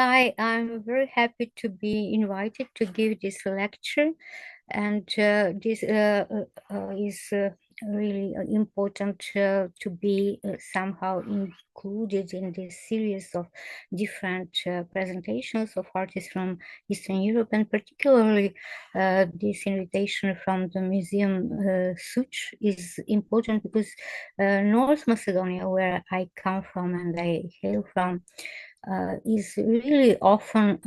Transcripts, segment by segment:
Hi, I'm very happy to be invited to give this lecture, and this is really important to be somehow included in this series of different presentations of artists from Eastern Europe, and particularly this invitation from the museum Susch is important because North Macedonia, where I come from and I hail from, is really often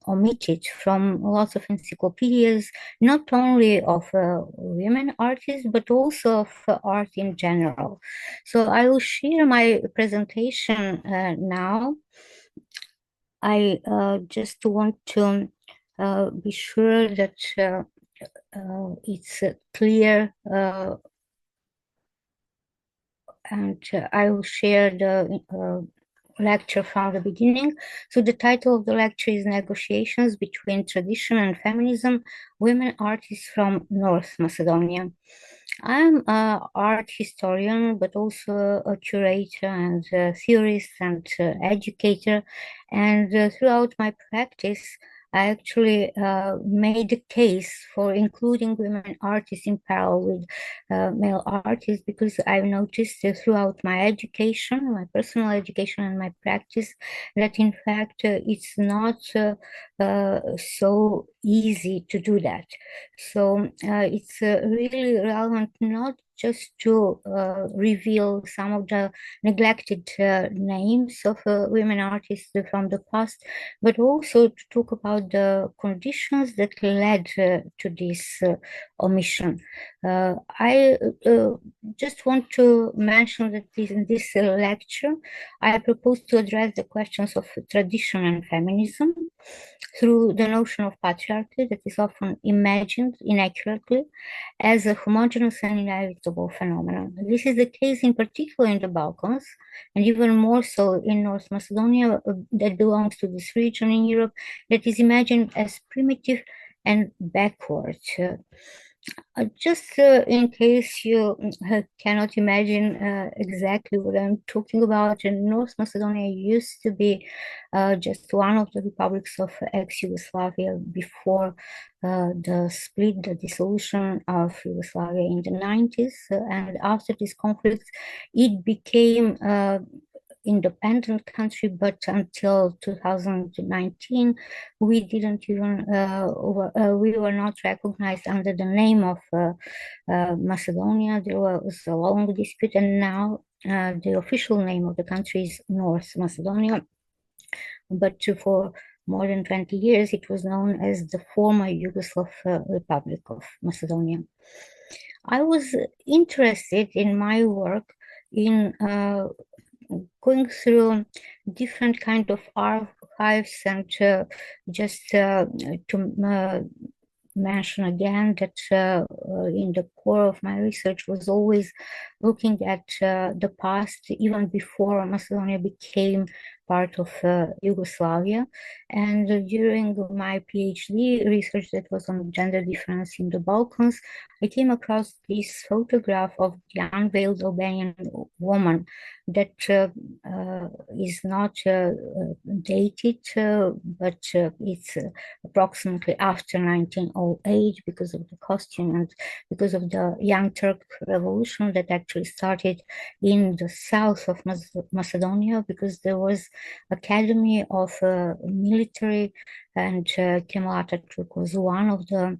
omitted from lots of encyclopedias, not only of women artists, but also of art in general. So I will share my presentation now. I just want to be sure that it's clear, and I will share the lecture from the beginning. So the title of the lecture is Negotiations Between Tradition and Feminism, Women Artists from North Macedonia. I'm an art historian, but also a curator and a theorist and educator. And throughout my practice, I actually made a case for including women artists in parallel with male artists, because I've noticed throughout my education, my personal education and my practice, that in fact it's not so easy to do that. So it's really relevant not just to reveal some of the neglected names of women artists from the past, but also to talk about the conditions that led to this omission. I just want to mention that in this lecture, I propose to address the questions of tradition and feminism through the notion of patriarchy that is often imagined inaccurately as a homogenous and inevitable phenomenon. This is the case in particular in the Balkans, and even more so in North Macedonia, that belongs to this region in Europe, that is imagined as primitive and backward. Just in case you cannot imagine exactly what I'm talking about, North Macedonia used to be just one of the republics of ex-Yugoslavia before the split, the dissolution of Yugoslavia in the 90s. And after this conflict, it became independent country, but until 2019, we didn't even, we were not recognized under the name of Macedonia. There was a long dispute, and now the official name of the country is North Macedonia. But for more than 20 years, it was known as the former Yugoslav Republic of Macedonia. I was interested in my work in going through different kind of archives, and just to mention again that in the core of my research was always looking at the past, even before Macedonia became part of Yugoslavia. And during my PhD research that was on gender difference in the Balkans, I came across this photograph of the unveiled Albanian woman that is not dated, but it's approximately after 1908 because of the costume and because of the Young Turk Revolution that actually started in the south of Macedonia, because there was Academy of Military, and Kemal Atatürk was one of the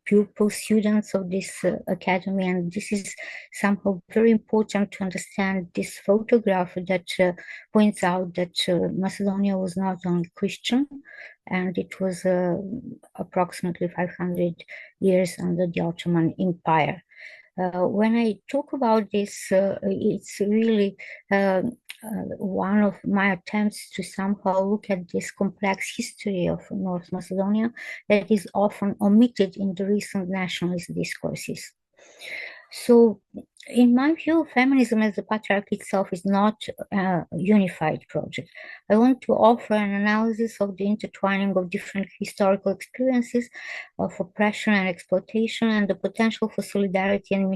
pupil students of this academy. And this is somehow very important to understand this photograph that points out that Macedonia was not only Christian, and it was approximately 500 years under the Ottoman Empire. When I talk about this, it's really one of my attempts to somehow look at this complex history of North Macedonia that is often omitted in the recent nationalist discourses. So In my view, feminism as the patriarchy itself is not a unified project. I want to offer an analysis of the intertwining of different historical experiences of oppression and exploitation and the potential for solidarity and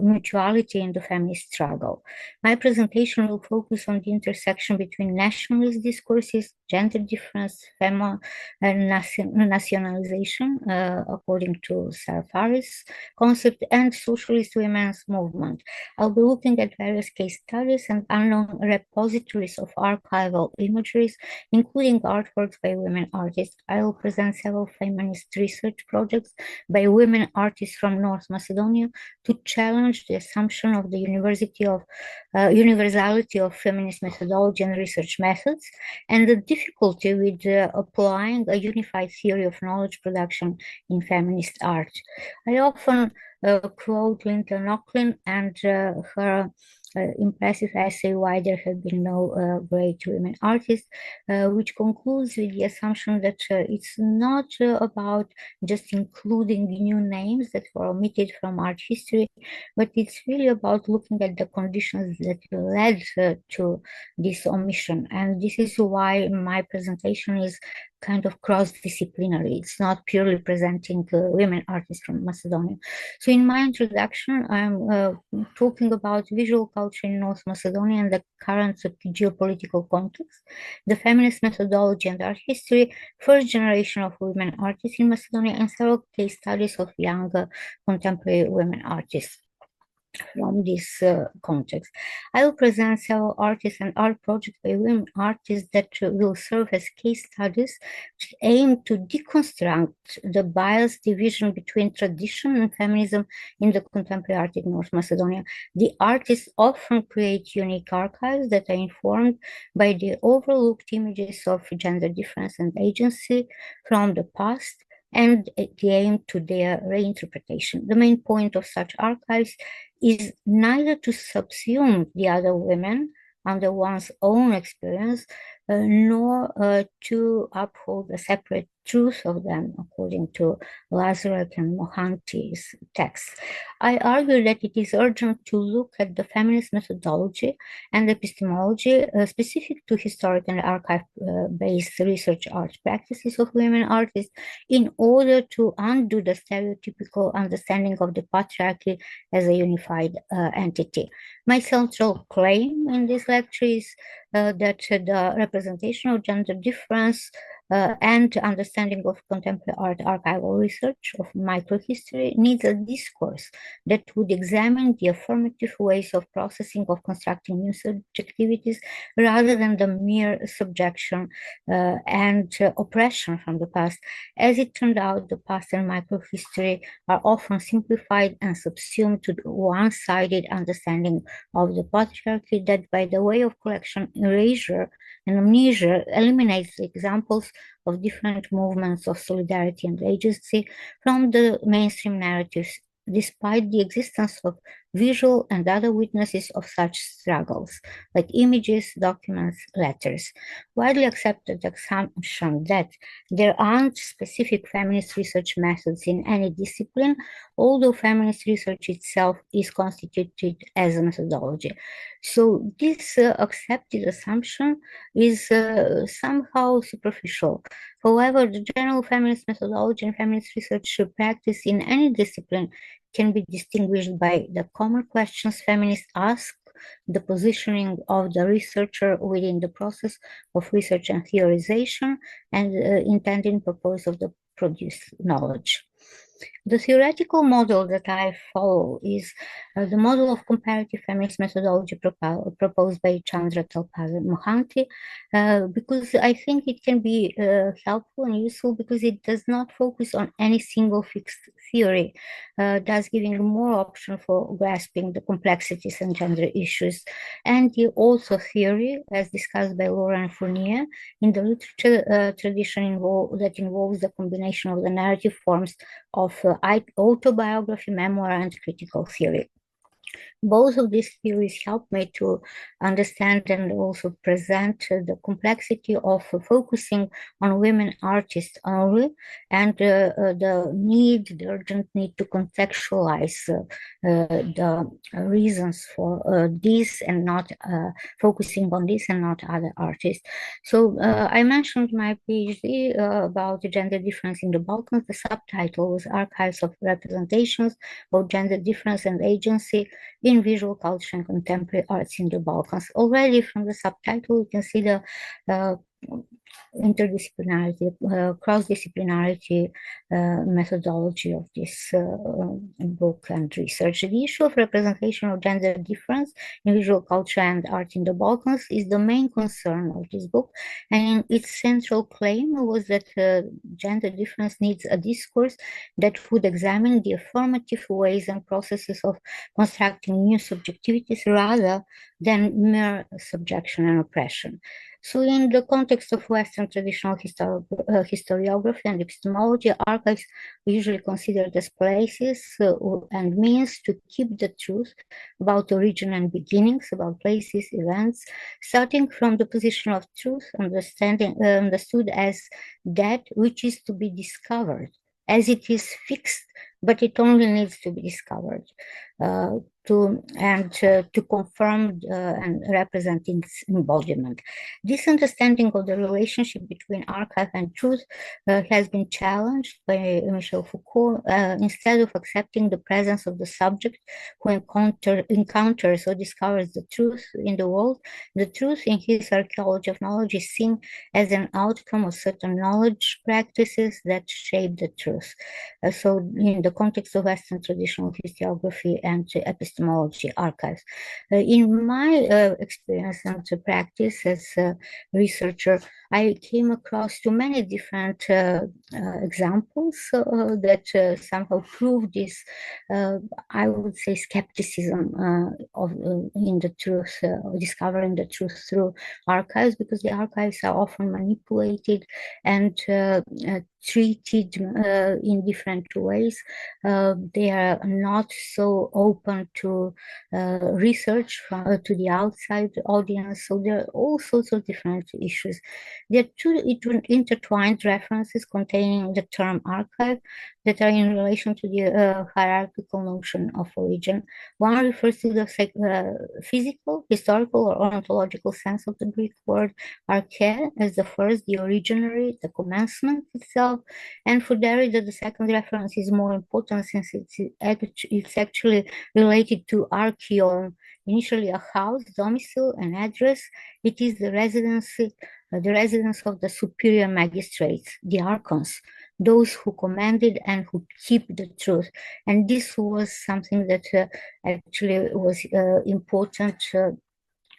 mutuality in the feminist struggle. My presentation will focus on the intersection between nationalist discourses, gender difference, and nationalization, according to Sarah Faris, concept, and socialist women's movement. I'll be looking at various case studies and unknown repositories of archival imageries, including artworks by women artists. I will present several feminist research projects by women artists from North Macedonia to challenge the assumption of the universality of feminist methodology and research methods, and the difficulty with applying a unified theory of knowledge production in feminist art. I often quote Linda Nochlin and her impressive essay, Why There Have Been No Great Women Artists, which concludes with the assumption that it's not about just including new names that were omitted from art history, but it's really about looking at the conditions that led to this omission. And this is why my presentation is kind of cross-disciplinary. It's not purely presenting women artists from Macedonia. So in my introduction, I'm talking about visual culture in North Macedonia and the current geopolitical context, the feminist methodology and art history, first generation of women artists in Macedonia, and several case studies of younger contemporary women artists from this context. I will present several artists and art projects by women artists that will serve as case studies which aim to deconstruct the biased division between tradition and feminism in the contemporary art in North Macedonia. The artists often create unique archives that are informed by the overlooked images of gender difference and agency from the past and the aim to their reinterpretation. The main point of such archives is neither to subsume the other women under one's own experience, nor to uphold a separate truth of them, according to Lazarek and Mohanty's texts. I argue that it is urgent to look at the feminist methodology and epistemology specific to historic and archive-based research art practices of women artists in order to undo the stereotypical understanding of the patriarchy as a unified entity. My central claim in this lecture is that the representation of gender difference and understanding of contemporary art archival research of microhistory needs a discourse that would examine the affirmative ways of processing of constructing new subjectivities rather than the mere subjection and oppression from the past. As it turned out, the past and microhistory are often simplified and subsumed to the one-sided understanding of the patriarchy that, by the way of collection, erasure, and amnesia eliminates the examples of different movements of solidarity and agency from the mainstream narratives, despite the existence of visual and other witnesses of such struggles, like images, documents, letters. Widely accepted assumption that there aren't specific feminist research methods in any discipline, although feminist research itself is constituted as a methodology. So this accepted assumption is somehow superficial. However, the general feminist methodology and feminist research practice in any discipline can be distinguished by the common questions feminists ask, the positioning of the researcher within the process of research and theorization, and intended purpose of the produced knowledge. The theoretical model that I follow is the model of comparative feminist methodology proposed by Chandra Talpaz and Mohanty, because I think it can be helpful and useful because it does not focus on any single fixed theory, thus giving more option for grasping the complexities and gender issues. And the also theory, as discussed by Laura and Fournier, in the literature tradition that involves the combination of the narrative forms of autobiography, memoir, and critical theory. Both of these theories help me to understand and also present the complexity of focusing on women artists only, and the urgent need to contextualize the reasons for this and not focusing on this and not other artists. So I mentioned my PhD about gender difference in the Balkans. The subtitle was Archives of Representations of Gender Difference and Agency in Visual Culture and Contemporary Arts in the Balkans. Already from the subtitle, you can see the uh, interdisciplinarity, cross-disciplinarity methodology of this book and research. The issue of representation of gender difference in visual culture and art in the Balkans is the main concern of this book, and its central claim was that gender difference needs a discourse that would examine the affirmative ways and processes of constructing new subjectivities rather than mere subjection and oppression. So in the context of Western traditional historiography and epistemology, archives are usually considered as places and means to keep the truth about origin and beginnings, about places, events, starting from the position of truth, understood as that which is to be discovered, as it is fixed, but it only needs to be discovered. To confirm and represent its embodiment. This understanding of the relationship between archive and truth has been challenged by Michel Foucault. Instead of accepting the presence of the subject who encounters or discovers the truth in the world, the truth in his archaeology of knowledge is seen as an outcome of certain knowledge practices that shape the truth. So in the context of Western traditional historiography and epistemology archives. In my experience and practice as a researcher, I came across too many different examples that somehow prove this, I would say, skepticism in the truth, discovering the truth through archives, because the archives are often manipulated and treated in different ways. They are not so open to research to the outside audience. So there are all sorts of different issues. There are two intertwined references containing the term archive that are in relation to the hierarchical notion of origin. One refers to the physical, historical, or ontological sense of the Greek word arche as the first, the originary, the commencement itself. And for Derrida, the second reference is more important since it's actually related to archeon, initially a house, domicile, an address. It is the residence of the superior magistrates, the archons, those who commanded and who keep the truth. And this was something that actually was important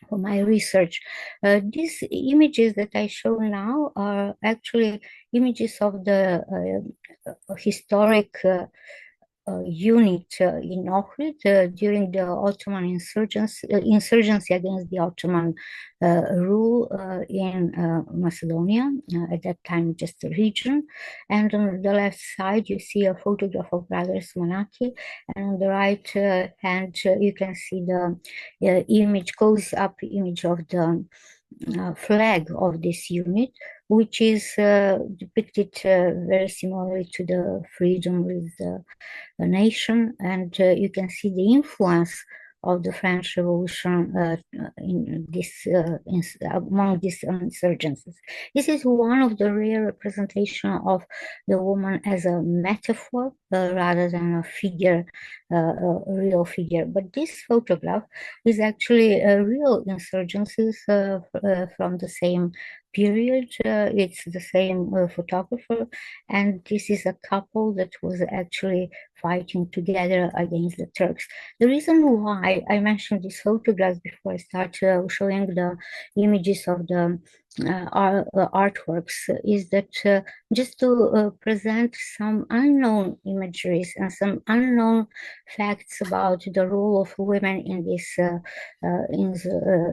for my research. These images that I show now are actually images of the historic unit in Ohrid during the Ottoman insurgency against the Ottoman rule in Macedonia, at that time just a region. And on the left side, you see a photograph of Brothers Monaki, and on the right hand, you can see the image, close-up image of the flag of this unit, which is depicted very similarly to the freedom with the nation, and you can see the influence of the French Revolution in this among these insurgencies. This is one of the rare representation of the woman as a metaphor rather than a figure, a real figure. But this photograph is actually a real insurgencies from the same period. It's the same photographer, and this is a couple that was actually fighting together against the Turks. The reason why I mentioned these photographs before I start showing the images of the artworks is that just to present some unknown imageries and some unknown facts about the role of women in these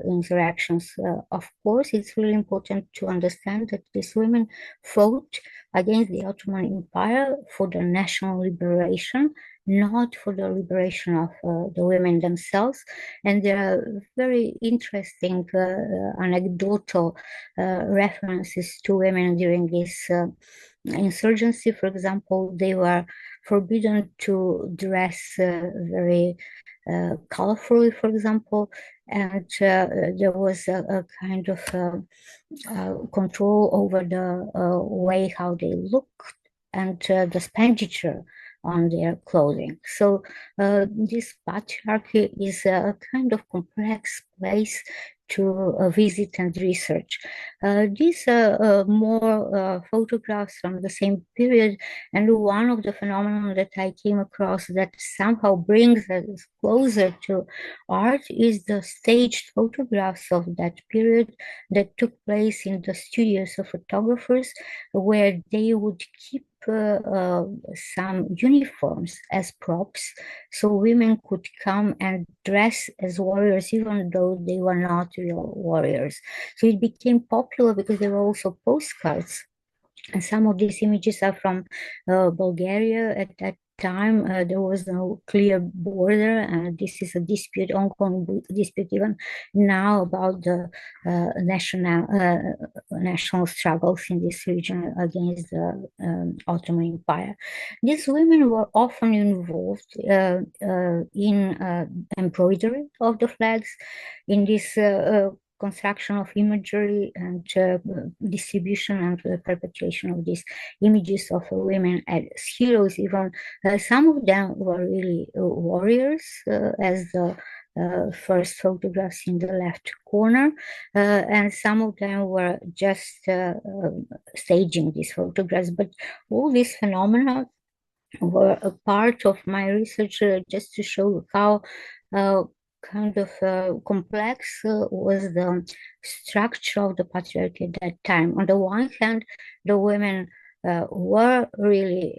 insurrections. Of course, it's really important to understand that these women fought against the Ottoman Empire for the national liberation. not for the liberation of the women themselves. And there are very interesting anecdotal references to women during this insurgency. For example, they were forbidden to dress very colorfully, for example, and there was a kind of control over the way how they looked and the expenditure on their clothing. So this patriarchy is a kind of complex place to visit and research. These are more photographs from the same period, and one of the phenomena that I came across that somehow brings us closer to art is the staged photographs of that period that took place in the studios of photographers, where they would keep some uniforms as props, so women could come and dress as warriors even though they were not real warriors. So it became popular because there were also postcards, and some of these images are from Bulgaria. At that time, there was no clear border, and this is a dispute, ongoing dispute even now about the national struggles in this region against the Ottoman Empire. These women were often involved in embroidery of the flags, in this construction of imagery and distribution and perpetuation of these images of women as heroes. Even some of them were really warriors, as the first photographs in the left corner, and some of them were just staging these photographs. But all these phenomena were a part of my research, just to show how kind of complex was the structure of the patriarchy at that time. On the one hand, the women were really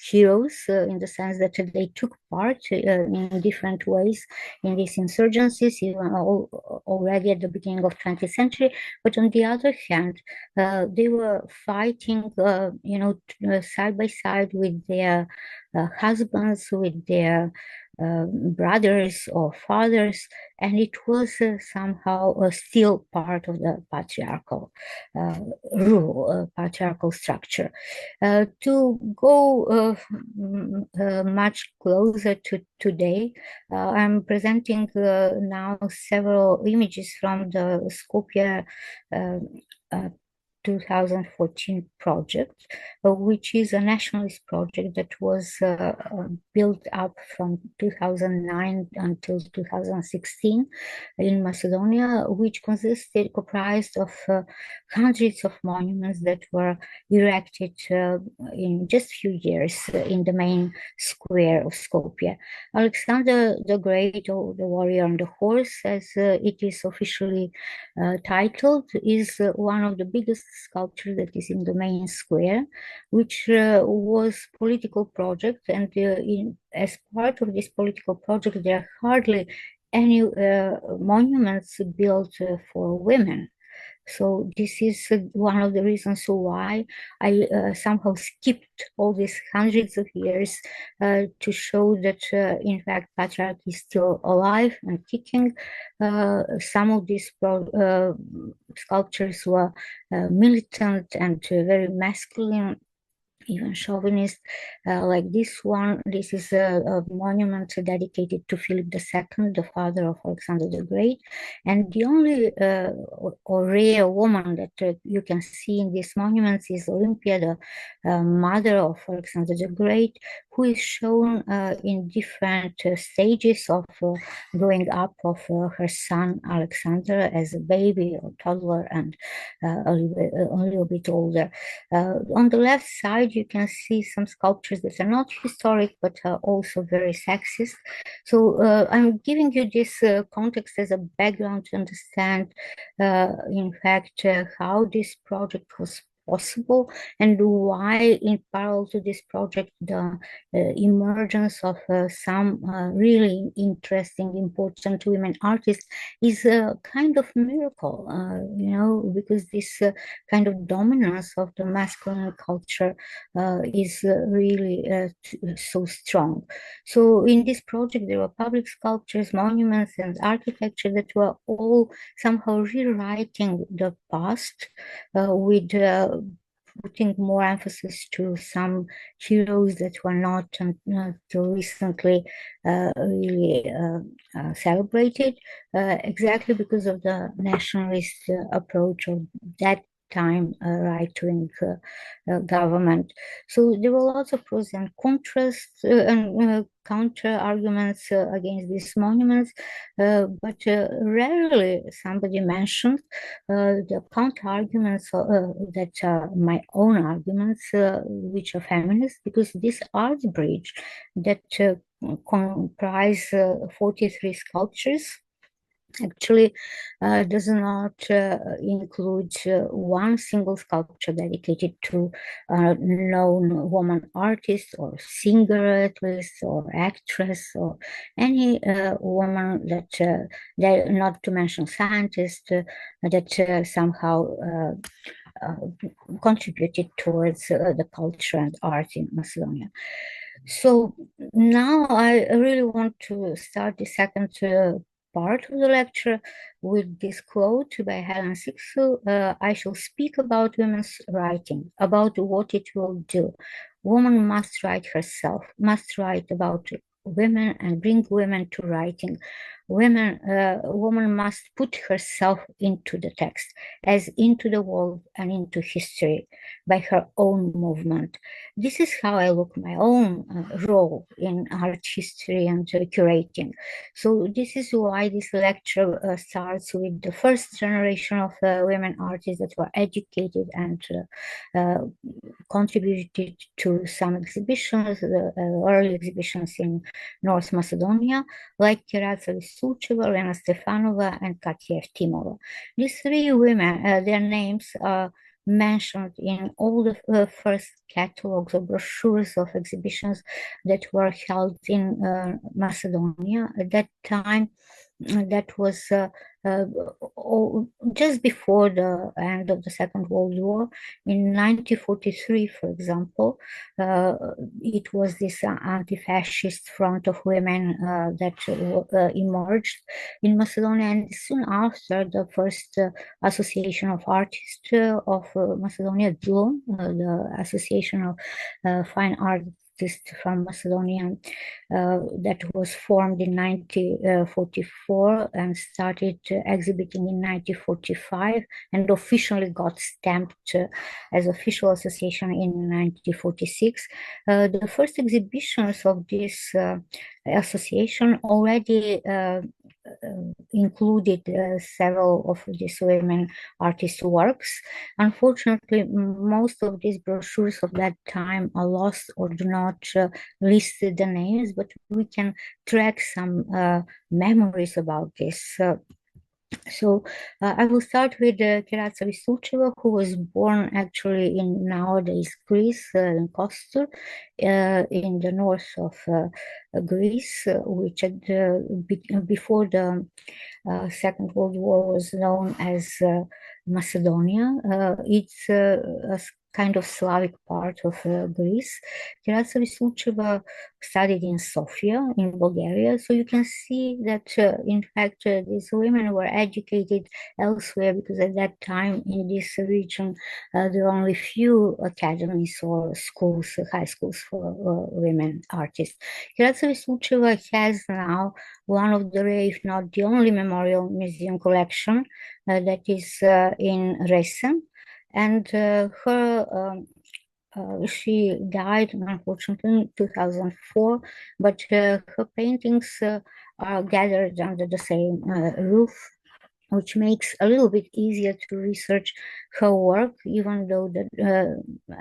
heroes in the sense that they took part in different ways in these insurgencies, even already at the beginning of 20th century. But on the other hand, they were fighting, side by side with their husbands, with their brothers or fathers, and it was somehow still part of the patriarchal rule, patriarchal structure. To go much closer to today, I'm presenting now several images from the Skopje uh, 2014 project, which is a nationalist project that was built up from 2009 until 2016 in Macedonia, which comprised of hundreds of monuments that were erected in just few years in the main square of Skopje. Alexander the Great, or the warrior on the horse, as it is officially titled, is one of the biggest sculpture that is in the main square, which was political project, and as part of this political project, there are hardly any monuments built for women. So this is one of the reasons why I somehow skipped all these hundreds of years to show that, in fact, patriarchy is still alive and kicking. Some of these sculptures were militant and very masculine, even chauvinist, like this one. This is a monument dedicated to Philip II, the father of Alexander the Great. And the only or rare woman that you can see in these monuments is Olympia, the mother of Alexander the Great, who is shown in different stages of growing up of her son Alexander as a baby or toddler and a little bit older. On the left side, you can see some sculptures that are not historic, but are also very sexist. So I'm giving you this context as a background to understand, in fact, how this project was possible, and why, in parallel to this project, the emergence of some really interesting, important women artists is a kind of miracle, because this kind of dominance of the masculine culture is really so strong. So in this project, there were public sculptures, monuments, and architecture that were all somehow rewriting the past with putting more emphasis to some heroes that were not until recently really celebrated, exactly because of the nationalist approach of that time right-wing government. So there were lots of pros and contrasts and counter arguments against these monuments, but rarely somebody mentioned the counter arguments that are my own arguments, which are feminist, because this art bridge that comprise 43 sculptures actually does not include one single sculpture dedicated to a known woman artist or singer at least, or actress, or any woman that, not to mention scientist, that somehow contributed towards the culture and art in Macedonia. So now I really want to start the second part of the lecture with this quote by Helen Sixel. I shall speak about women's writing, about what it will do. Woman must write herself, must write about women and bring women to writing. Woman must put herself into the text, as into the world and into history, by her own movement. This is how I look my own role in art history and curating. So this is why this lecture starts with the first generation of women artists that were educated and contributed to some exhibitions, early exhibitions in North Macedonia, like Kiratsa Sucheva, Lena Stefanova, and Katya Timova. These three women, their names are mentioned in all the first catalogs or brochures of exhibitions that were held in Macedonia. At that time, that was just before the end of the Second World War. In 1943, for example, it was this anti-fascist front of women that emerged in Macedonia, and soon after, the first Association of Artists of Macedonia, DUOM, the Association of Fine Artists from Macedonia, that was formed in 1944 and started exhibiting in 1945 and officially got stamped as official association in 1946. The first exhibitions of this association already included several of these women artists' works. Unfortunately, most of these brochures of that time are lost or do not list the names, but we can track some memories about this. So I will start with Kiratsa Visucheva, who was born actually in nowadays Greece, in Kostur, in the north of Greece, which had, before the Second World War was known as Macedonia. It's a kind of Slavic part of Greece. Kiratsa Visucheva studied in Sofia, in Bulgaria. So you can see that, in fact, these women were educated elsewhere, because at that time in this region, there were only few academies or schools, high schools for women artists. Kiratsa Visucheva has now one of the rare, if not the only, memorial museum collection that is in Resen. And she died, unfortunately, in 2004, but her paintings are gathered under the same roof which makes a little bit easier to research her work, even though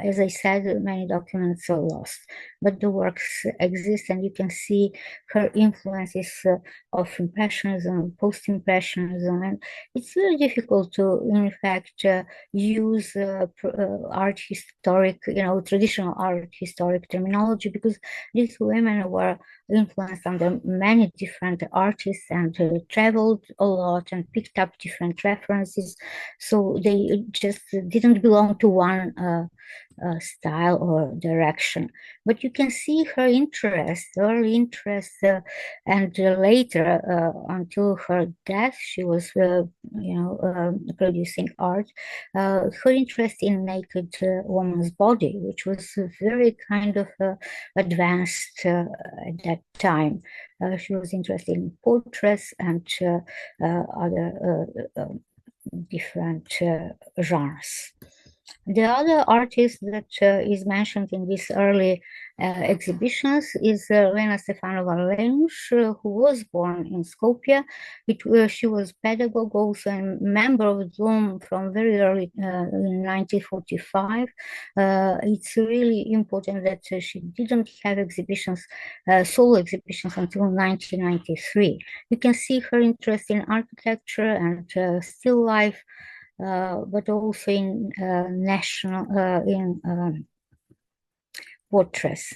as I said, many documents are lost. But the works exist, and you can see her influences of Impressionism, Post-Impressionism, and it's very difficult to, in fact, use art historic, traditional art historic terminology, because these women were influenced under many different artists and traveled a lot and picked up different references. So they just didn't belong to one style or direction. But you can see her interest, early interest, and later, until her death, she was, producing art. Her interest in naked woman's body, which was very kind of advanced at that time. She was interested in portraits and other different genres. The other artist that is mentioned in these early exhibitions is Lena Stefanova Lenush, who was born in Skopje. She was pedagogue, also a member of Zoom from very early in 1945. It's really important that she didn't have exhibitions, solo exhibitions, until 1993. You can see her interest in architecture and still life, but also in portraits.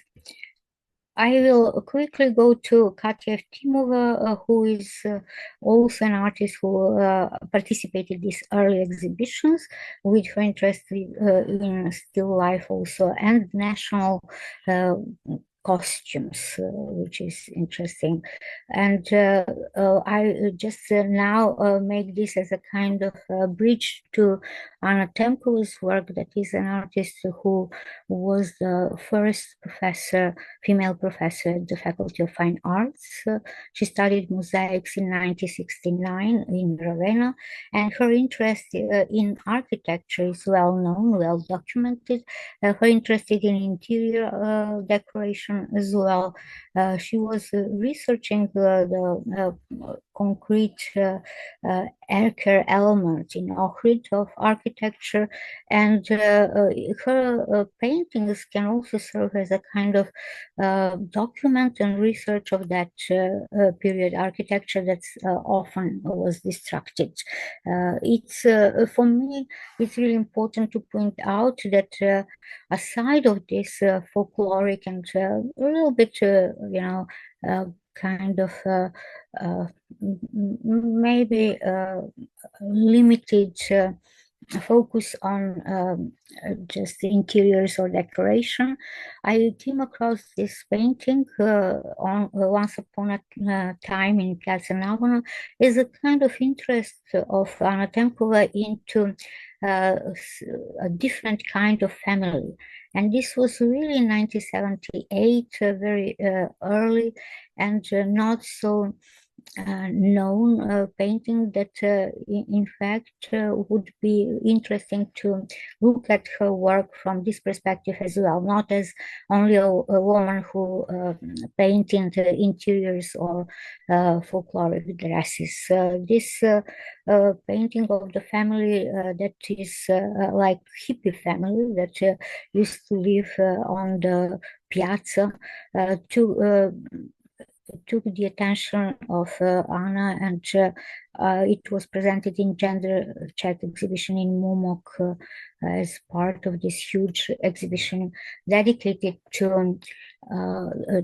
I will quickly go to Katya Eftimova, who is also an artist who participated in these early exhibitions, with her interest in still life also, and national costumes, which is interesting. And I just now make this as a kind of bridge to Anna Temkova's work, that is an artist who was the first female professor at the Faculty of Fine Arts. She studied mosaics in 1969 in Ravenna, and her interest in architecture is well known, well documented. Her interest in interior decoration as well. She was researching the concrete Erker element in Ohrid of architecture, and her paintings can also serve as a kind of document and research of that period architecture that often was distracted. It's for me, it's really important to point out that aside of this folkloric and a little bit, kind of maybe limited focus on just the interiors or decoration, I came across this painting on once upon a time in Piazza Navona as a kind of interest of Anna Temkova into a different kind of family. And this was really in 1978, very early and not so known painting that in fact would be interesting to look at her work from this perspective as well, not as only a woman who painted interiors or folkloric dresses. This painting of the family that is like hippie family that used to live on the piazza took the attention of Anna, and it was presented in Gender Check exhibition in Momok as part of this huge exhibition dedicated to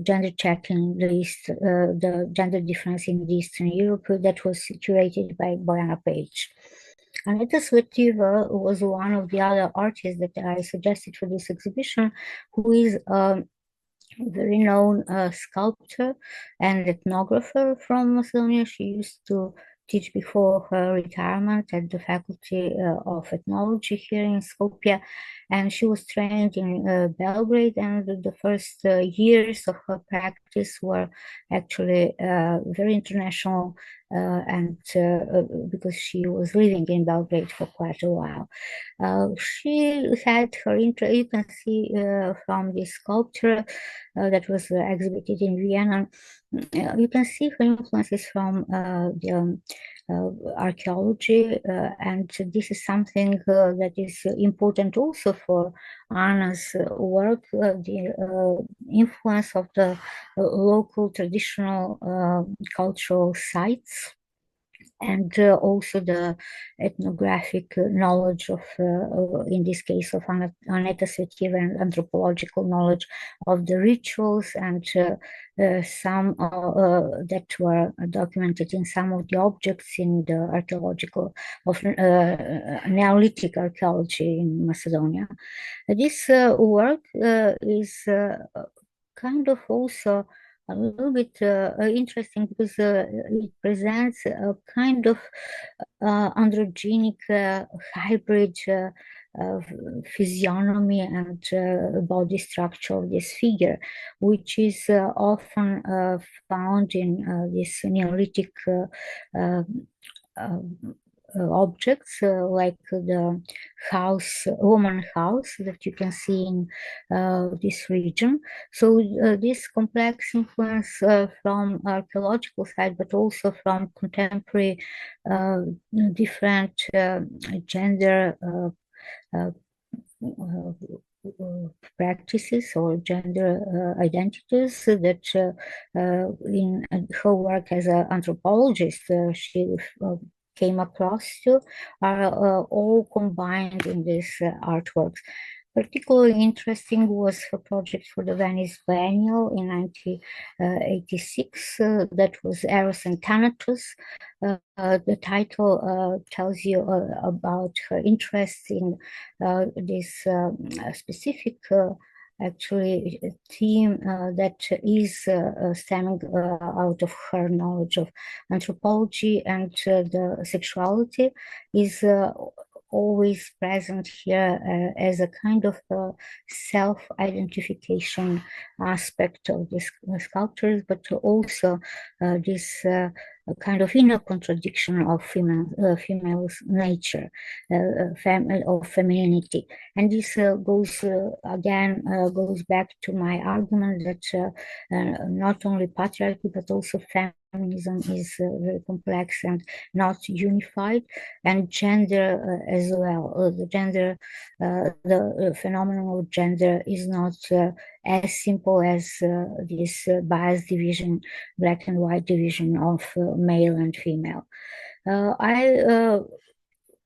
gender checking the gender difference in Eastern Europe that was curated by Bojana Page. Aneta Svetiva was one of the other artists that I suggested for this exhibition, who is very known sculptor and ethnographer from Macedonia. She used to teach before her retirement at the Faculty of Ethnology here in Skopje, and she was trained in Belgrade, and the first years of her practice were actually very international, and because she was living in Belgrade for quite a while. She had her interest, you can see from this sculpture that was exhibited in Vienna, You can see her influences from the archaeology, and this is something that is important also for Anna's work, the influence of the local traditional cultural sites, and also the ethnographic knowledge of, in this case, of annotative and anthropological knowledge of the rituals, and some that were documented in some of the objects in the archaeological of Neolithic archaeology in Macedonia. This work is kind of also a little bit interesting because it presents a kind of androgenic hybrid uh, physiognomy and body structure of this figure, which is often found in this Neolithic uh, uh, objects like the woman house that you can see in this region. So this complex influence from archaeological side, but also from contemporary uh, different gender uh, practices or gender identities that in her work as an anthropologist she came across to are all combined in these artworks. Particularly interesting was her project for the Venice Biennial in 1986 that was Eros and Thanatos. The title tells you about her interest in this specific actually theme that is stemming out of her knowledge of anthropology, and the sexuality is always present here as a kind of self-identification aspect of these sculptures, but also this a kind of inner contradiction of female's nature, of femininity. And this goes again goes back to my argument that not only patriarchy but also feminism is very complex and not unified, and gender as well. The phenomenon of gender is not as simple as this biased division, black and white division of male and female. I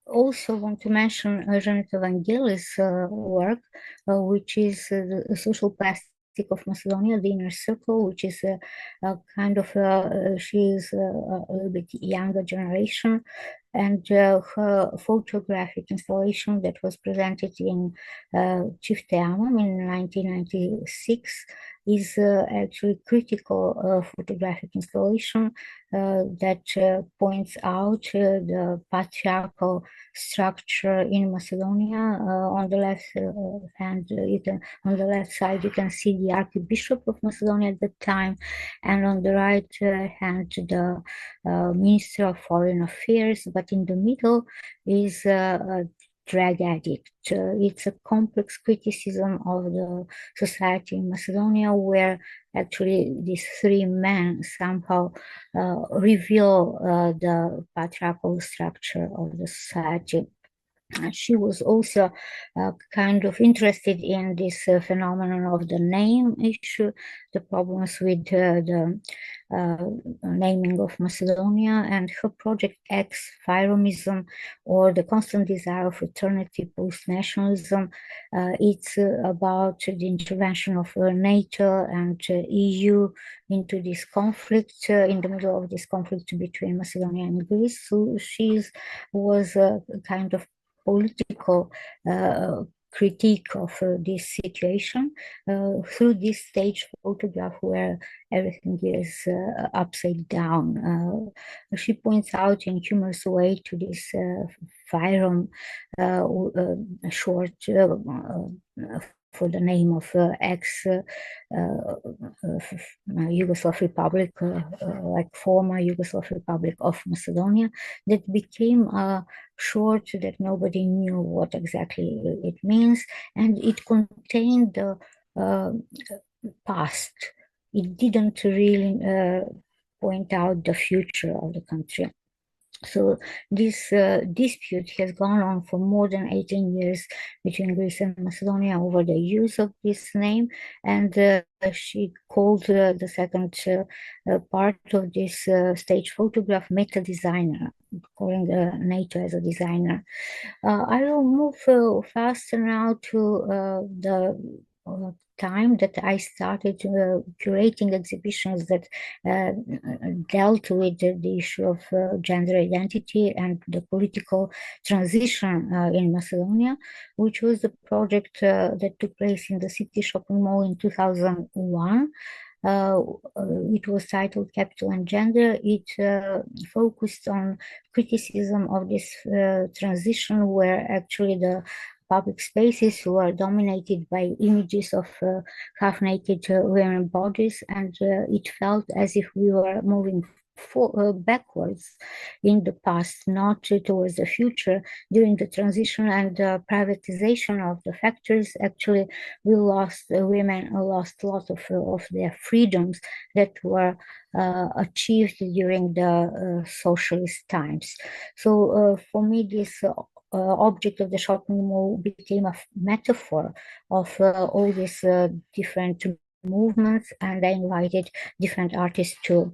also want to mention Janet Evangelis' work, which is the social plastic of Macedonia, the inner circle, which is a kind of, she is a little bit younger generation, and her photographic installation that was presented in Chifteamam in 1996 is actually critical photographic installation that points out the patriarchal structure in Macedonia. On the left hand, on the left side, you can see the Archbishop of Macedonia at the time, and on the right hand, the Minister of Foreign Affairs. But in the middle is a drag addict. It's a complex criticism of the society in Macedonia, where actually these three men somehow reveal the patriarchal structure of the society. She was also kind of interested in this phenomenon of the name issue, the problems with the naming of Macedonia, and her project X, Phyromism, or the constant desire of fraternity post-nationalism. It's about the intervention of NATO and EU into this conflict, in the middle of this conflict between Macedonia and Greece. So she was a kind of political critique of this situation through this stage photograph where everything is upside down. She points out in humorous way to this Fyrom short for the name of ex-Yugoslav Republic, like former Yugoslav Republic of Macedonia, that became a short that nobody knew what exactly it means, and it contained the past it didn't really point out the future of the country. So this dispute has gone on for more than 18 years between Greece and Macedonia over the use of this name, and she called the second part of this stage photograph meta designer, calling NATO as a designer. I will move faster now to the time that I started curating exhibitions that dealt with the issue of gender identity and the political transition in Macedonia, which was the project that took place in the City Shopping Mall in 2001. Uh, it was titled Capital and Gender. It focused on criticism of this transition, where actually the public spaces were dominated by images of half-naked women bodies, and it felt as if we were moving backwards in the past, not towards the future. During the transition and privatization of the factories, actually, women lost a lot of their freedoms that were achieved during the socialist times. So for me, this object of the shopping mall became a metaphor of all these different movements, and I invited different artists to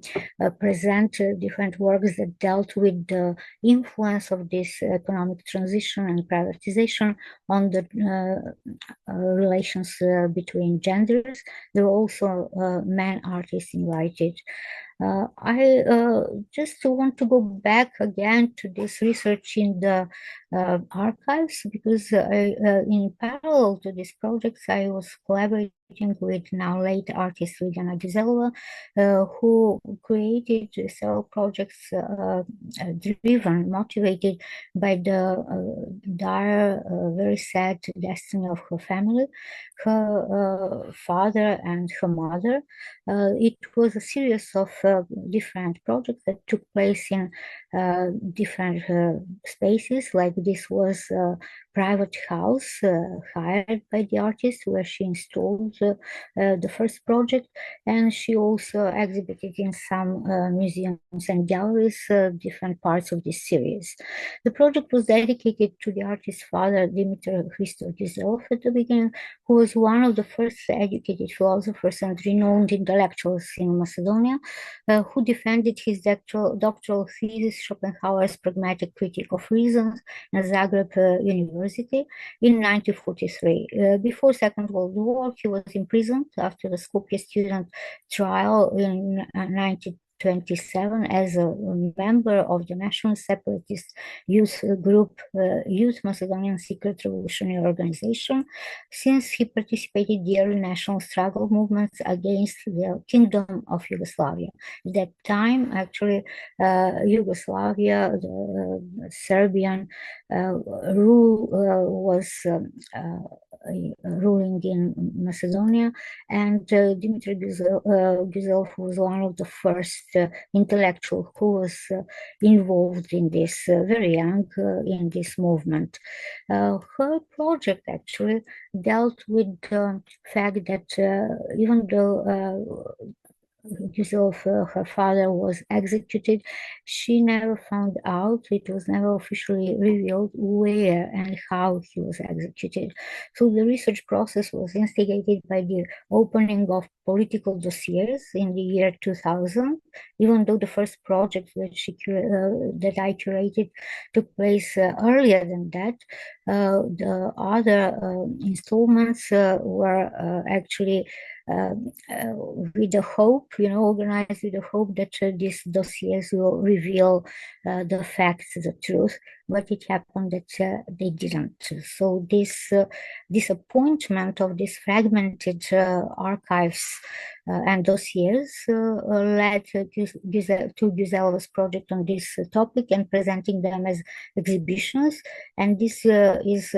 present different works that dealt with the influence of this economic transition and privatization on the relations between genders. There were also men artists invited. I just want to go back again to this research in the archives, because in parallel to these projects, I was collaborating with now late artist Liljana Gizelova, who created several projects motivated by the dire, very sad destiny of her family, her father and her mother. It was a series of different projects that took place in different spaces. Like this was a private house hired by the artist, where she installed the first project, and she also exhibited in some museums and galleries different parts of this series. The project was dedicated to the artist's father, Dimitar Christo Gizelov, at the beginning, who was one of the first educated philosophers and renowned intellectuals in Macedonia, who defended his doctoral thesis, Schopenhauer's Pragmatic Critique of Reason, at Zagreb University in 1943. Before Second World War, he was imprisoned after the Skopje student trial in 1927 as a member of the national separatist youth group, Youth Macedonian Secret Revolutionary Organization, since he participated in the early national struggle movements against the Kingdom of Yugoslavia. At that time, actually, Yugoslavia, the Serbian rule was ruling in Macedonia, and Dmitry Gizelov was one of the first intellectuals who was involved in this, very young, in this movement. Her project actually dealt with the fact that even though Gizelov, her father, was executed, she never found out, it was never officially revealed where and how he was executed. So the research process was instigated by the opening of political dossiers in the year 2000, even though the first project that I curated took place earlier than that. The other installments were actually with the hope, organized with the hope that these dossiers will reveal the facts, the truth, but it happened that they didn't. So this disappointment of these fragmented archives and dossiers led to Gizelova's project on this topic and presenting them as exhibitions. And this is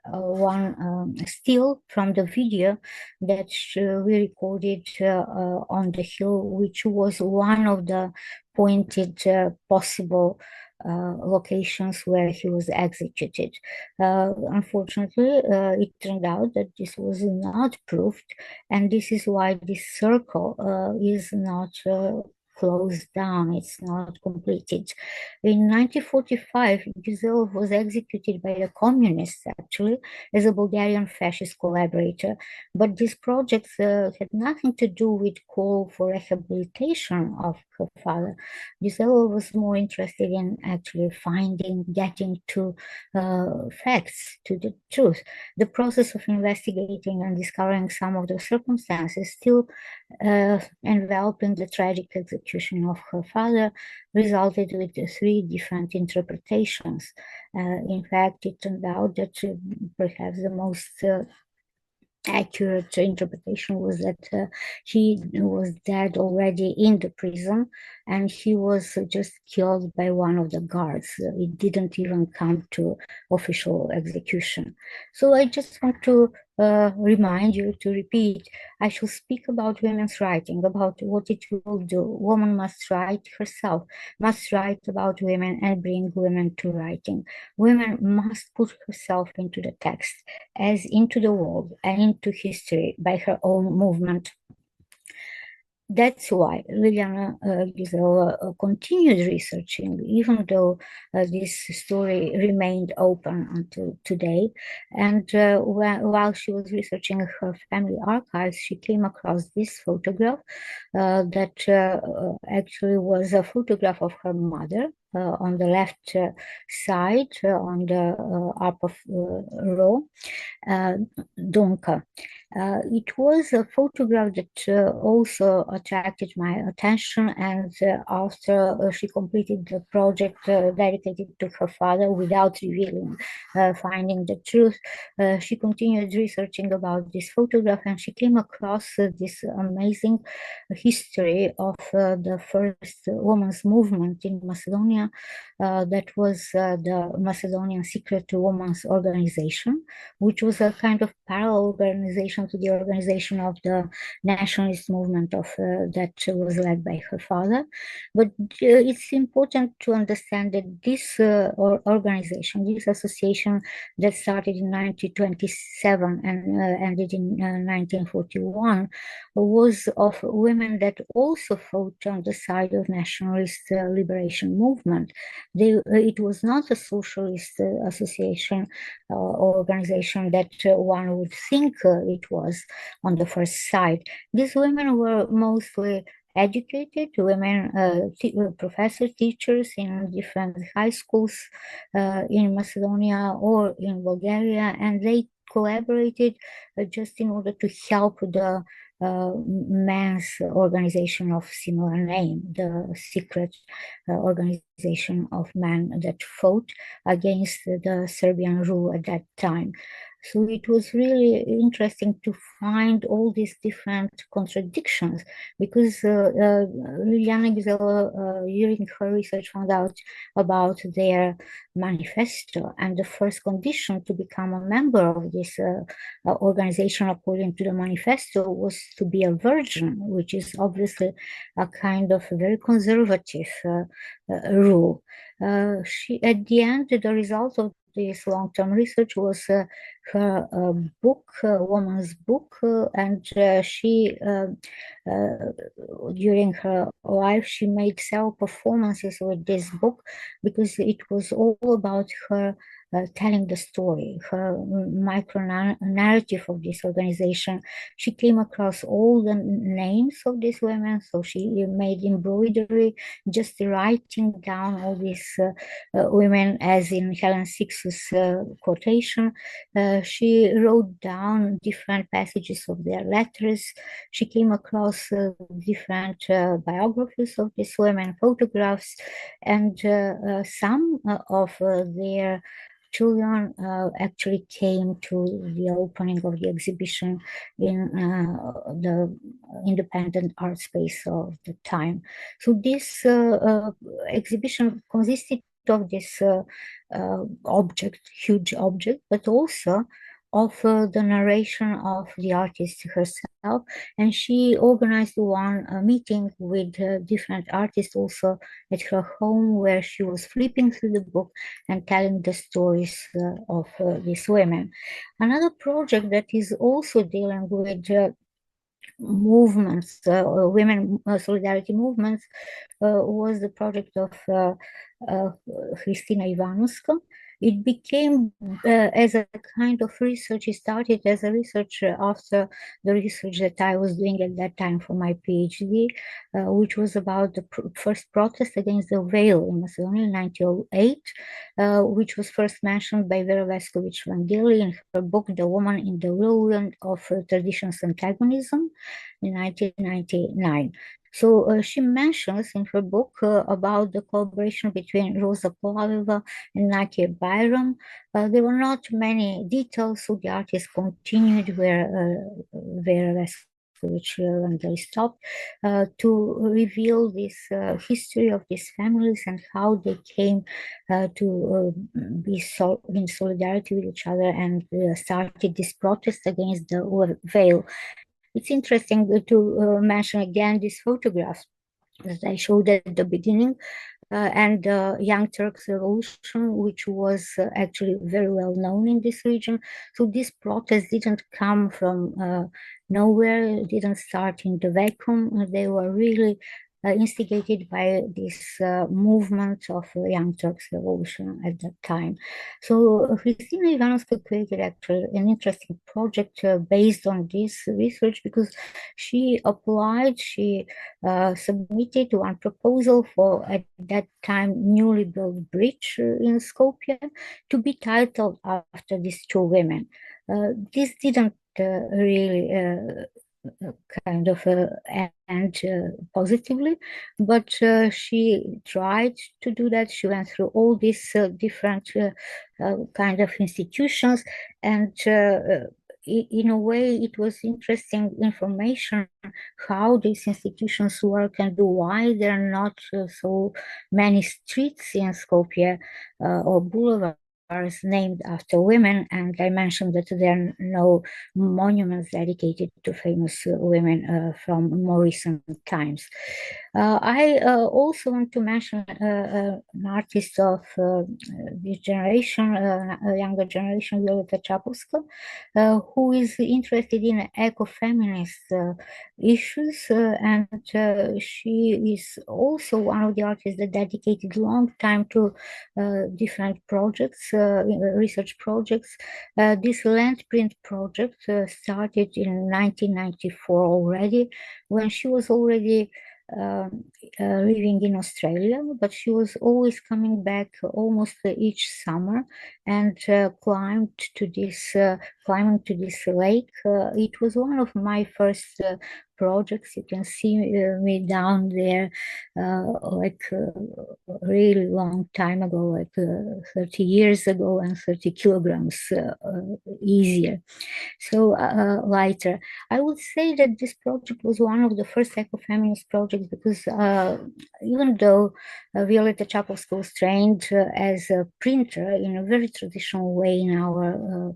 one still from the video that we recorded on the hill, which was one of the pointed possible locations where he was executed. Unfortunately, it turned out that this was not proved, and this is why this circle is not closed down, it's not completed. In 1945, Gisela was executed by the communists, actually, as a Bulgarian fascist collaborator. But these projects had nothing to do with call for rehabilitation of her father. Gisela was more interested in actually getting to facts, to the truth. The process of investigating and discovering some of the circumstances still enveloping the tragic execution of her father resulted with three different interpretations. In fact, it turned out that perhaps the most accurate interpretation was that he was dead already in the prison, and he was just killed by one of the guards. It didn't even come to official execution. So I just want to remind you to repeat, I shall speak about women's writing, about what it will do. Woman must write herself, must write about women and bring women to writing. Women must put herself into the text, as into the world and into history by her own movement. That's why Liliana Gisela continued researching, even though this story remained open until today. And while she was researching her family archives, she came across this photograph that actually was a photograph of her mother. On the left side, on the upper row, Donka. It was a photograph that also attracted my attention, and after she completed the project dedicated to her father without revealing, finding the truth, she continued researching about this photograph, and she came across this amazing history of the first women's movement in Macedonia. That was the Macedonian Secret Women's Organization, which was a kind of parallel organization to the organization of the nationalist movement of that was led by her father. But it's important to understand that this organization, this association that started in 1927 and ended in 1941, was of women that also fought on the side of nationalist liberation movement. It was not a socialist association or organization that one would think it was on the first sight. These women were mostly educated women, professors, teachers in different high schools in Macedonia or in Bulgaria, and they collaborated just in order to help the men's organization of similar name, the secret organization of men that fought against the Serbian rule at that time. So it was really interesting to find all these different contradictions, because Liliana Gisela, during her research, found out about their manifesto, and the first condition to become a member of this organization, according to the manifesto, was to be a virgin, which is obviously a kind of very conservative rule. At the end, the result of this long-term research was her book, woman's book, and she, during her life, she made several performances with this book, because it was all about her telling the story, her micro-narrative of this organization. She came across all the names of these women, so she made embroidery, just writing down all these women, as in Helen Six's quotation. She wrote down different passages of their letters. She came across different biographies of these women, photographs, and some of their children actually came to the opening of the exhibition in the independent art space of the time. So this exhibition consisted of this object, huge object, but also of the narration of the artist herself. and she organized one meeting with different artists also at her home, where she was flipping through the book and telling the stories of these women. Another project that is also dealing with movements, women solidarity movements, was the project of Kristina Ivanovska. It became as a kind of research. It started as a research after the research that I was doing at that time for my PhD, which was about the first protest against the veil in Macedonia in 1908, which was first mentioned by Vera Vescovic-Vangeli in her book, The Woman in the Whirlwind of Traditions and Feminism in 1999. So she mentions in her book about the collaboration between Rosa Polaveva and Nakia Byram. There were not many details, so the artist continued where which and they stopped to reveal this history of these families and how they came to be in solidarity with each other and started this protest against the veil. It's interesting to mention again this photograph that I showed at the beginning, and the Young Turks Revolution, which was actually very well known in this region. So this protest didn't come from nowhere, it didn't start in the vacuum. They were really instigated by this movement of Young Turks Revolution at that time. So Kristina Ivanovska created actually an interesting project based on this research, because she applied, she submitted one proposal for, at that time, newly built bridge in Skopje to be titled after these two women. This didn't really kind of end positively, but she tried to do that. She went through all these different kind of institutions, and in a way it was interesting information how these institutions work and why there are not so many streets in Skopje or boulevards named after women, and I mentioned that there are no monuments dedicated to famous women from more recent times. I also want to mention an artist of this generation, a younger generation, Violeta Čapovska, who is interested in ecofeminist issues, and she is also one of the artists that dedicated long time to different projects, research projects. This land print project started in 1994 already, when she was already living in Australia, but she was always coming back almost each summer and climbing to this lake. It was one of my first projects. You can see me down there like really long time ago, like 30 years ago, and 30 kilograms easier, so lighter. I would say that this project was one of the first ecofeminist projects, because even though Violeta Čapovska was trained as a printer in a very traditional way in our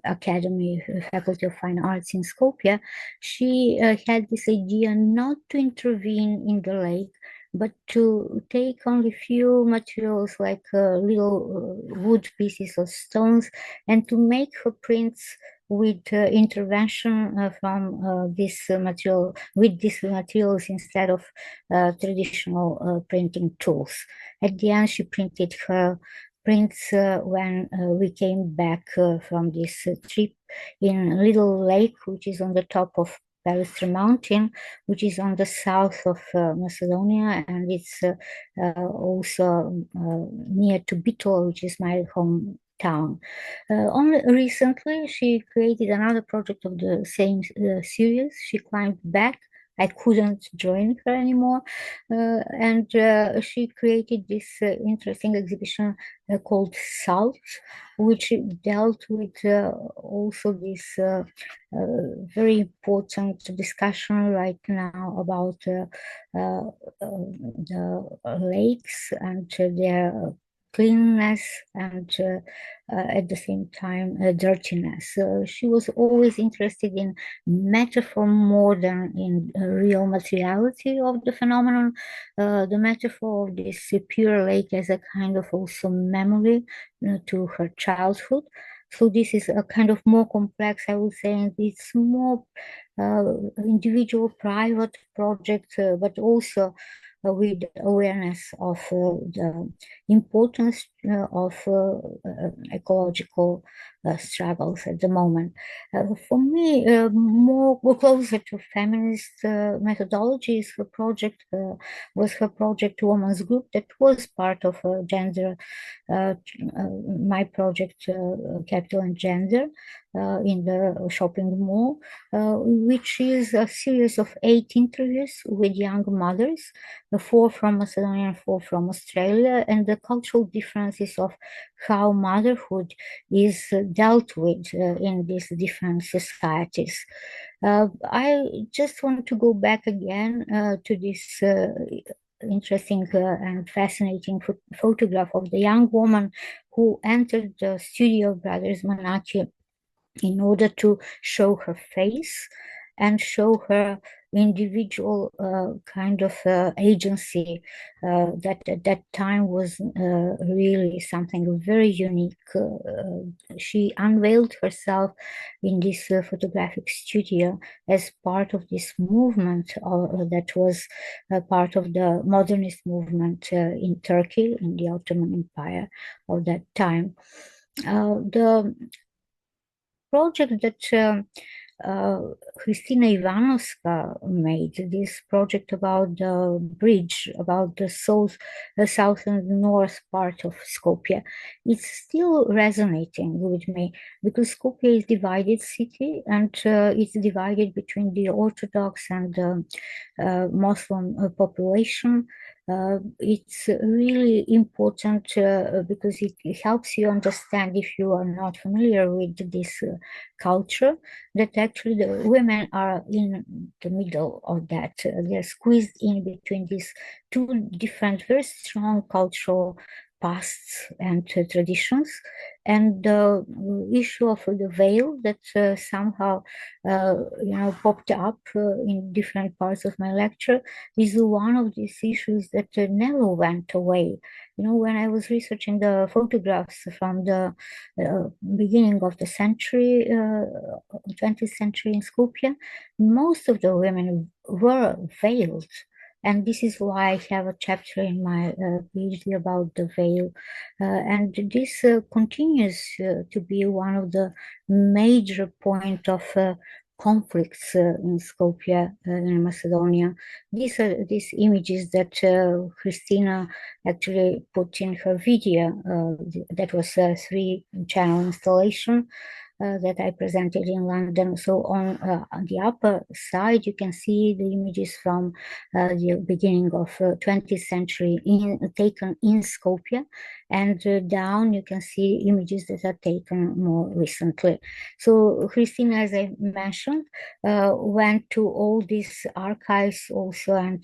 academy, Faculty of Fine Arts in Skopje, she had this idea not to intervene in the lake, but to take only few materials like little wood pieces or stones, and to make her prints with intervention from this material, with these materials instead of traditional printing tools. At the end, she printed her prints when we came back from this trip in a little lake, which is on the top of Palestra Mountain, which is on the south of Macedonia, and it's also near to Bitola, which is my hometown. Only recently, she created another project of the same series. She climbed back. I couldn't join her anymore, and she created this interesting exhibition called Salt, which dealt with also this very important discussion right now about the lakes and their cleanliness and at the same time dirtiness. She was always interested in metaphor more than in real materiality of the phenomenon. The metaphor of this pure lake as a kind of also memory to her childhood. So this is a kind of more complex, I would say, and it's more individual, private project, but also with awareness of the importance of ecological struggles at the moment. For me, more closer to feminist methodologies, her project was her project Women's Group that was part of gender, uh, my project Capital and Gender in the shopping mall, which is a series of 8 interviews with young mothers, four from Macedonia and four from Australia, and the cultural differences of how motherhood is dealt with in these different societies. I just want to go back again to this interesting and fascinating photograph of the young woman who entered the studio of Brothers Manaki in order to show her face and show her individual kind of agency that at that time was really something very unique. She unveiled herself in this photographic studio as part of this movement that was part of the modernist movement in Turkey, in the Ottoman Empire of that time. The project that Kristina Ivanovska made, this project about the bridge, about the south and north part of Skopje, it's still resonating with me because Skopje is a divided city and it's divided between the Orthodox and Muslim population. It's really important because it helps you understand, if you are not familiar with this culture, that actually the women are in the middle of that. They're squeezed in between these two different, very strong cultural pasts and traditions. And the issue of the veil that somehow, popped up in different parts of my lecture is one of these issues that never went away. When I was researching the photographs from the beginning of the century, 20th century in Skopje, most of the women were veiled. And this is why I have a chapter in my PhD about the veil. And this continues to be one of the major point of conflicts in Skopje, in Macedonia. These are these images that Christina actually put in her video. That was a 3-channel installation that I presented in London. So on the upper side, you can see the images from the beginning of 20th century taken in Skopje, and down you can see images that are taken more recently. So Christina, as I mentioned, went to all these archives also and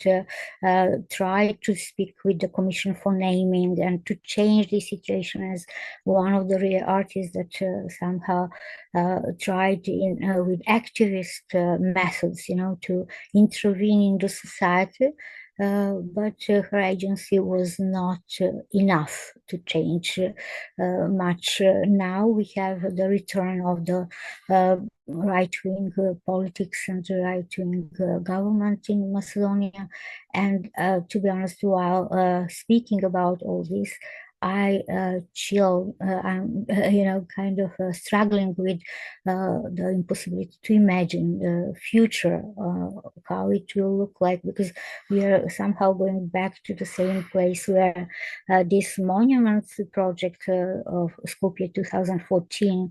tried to speak with the Commission for Naming and to change the situation as one of the rare artists that somehow tried with activist methods, to intervene in the society. But her agency was not enough to change much. Now we have the return of the right-wing politics and the right-wing government in Macedonia. And to be honest, while speaking about all this, I chill. I'm, kind of struggling with the impossibility to imagine the future, how it will look like, because we are somehow going back to the same place where this monuments project of Skopje 2014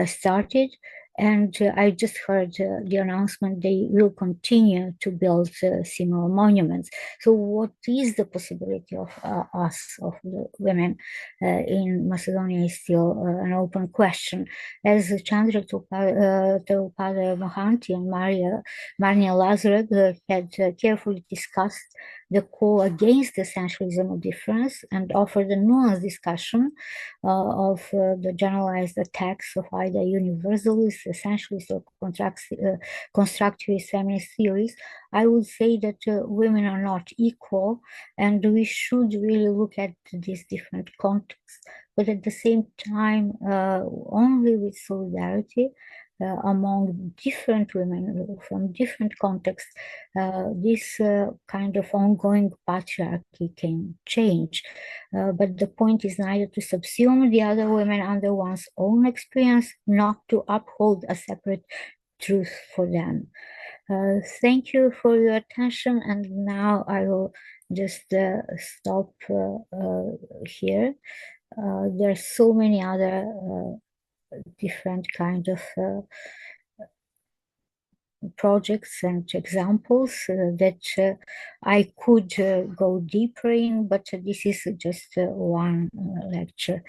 started. And I just heard the announcement they will continue to build similar monuments. So what is the possibility of us, of the women in Macedonia is still an open question. As Chandra Topada Mohanty and Marnia Lazarek had carefully discussed, the call against the essentialism of difference and offer the nuanced discussion of the generalized attacks of either universalist, essentialist, or constructivist feminist theories, I would say that women are not equal, and we should really look at these different contexts, but at the same time, only with solidarity among different women from different contexts, this kind of ongoing patriarchy can change. But the point is neither to subsume the other women under one's own experience, not to uphold a separate truth for them. Thank you for your attention, and now I will just stop here. There are so many other different kind of projects and examples that I could go deeper in, but this is just one lecture.